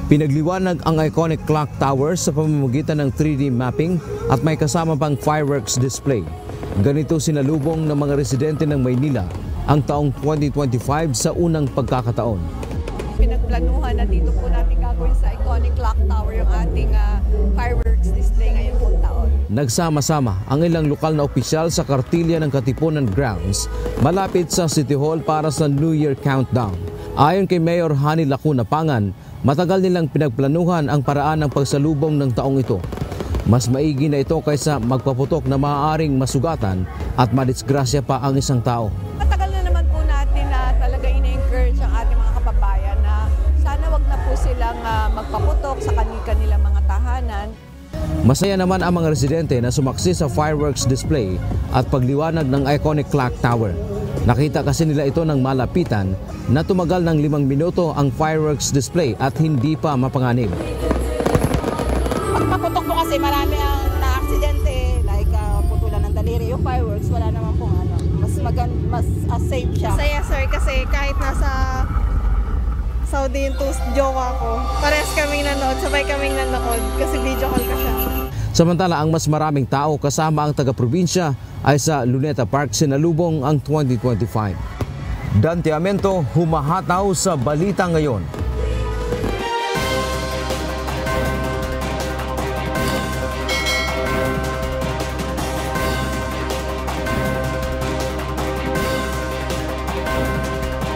Pinagliwanag ang iconic clock tower sa pamamagitan ng 3D mapping at may kasama pang fireworks display. Ganito sinalubong ng mga residente ng Maynila ang taong 2025 sa unang pagkakataon. Pinagplanuhan na dito po natin gagawin sa iconic clock tower yung ating fireworks display ngayon pong taon. Nagsama-sama ang ilang lokal na opisyal sa kartilya ng Katipunan Grounds malapit sa City Hall para sa New Year countdown. Ayon kay Mayor Hani Lacuna Pangan, matagal nilang pinagplanuhan ang paraan ng pagsalubong ng taong ito. Mas maigi na ito kaysa magpaputok na maaaring masugatan at madisgrasya pa ang isang tao. Matagal na naman po natin na talaga ina-encourage ang ating mga kababayan na sana wag na po silang magpaputok sa kanilang mga tahanan. Masaya naman ang mga residente na sumaksi sa fireworks display at pagliwanag ng iconic clock tower. Nakita kasi nila ito ng malapitan na tumagal ng 5 minuto ang fireworks display at hindi pa mapanganib. Pagpaputok po kasi marami ang na-aksidente, like putulan ng daliri. Yung fireworks, wala naman pong mas safe siya. Masaya sir kasi kahit nasa Saudi yung joke ako, parehas kaming nanood, sabay kaming nanood kasi video call ka siya. Samantala, ang mas maraming tao kasama ang taga-probinsya ay sa Luneta Park sinalubong ang 2025. Dante Amento, humahataw sa Balita Ngayon.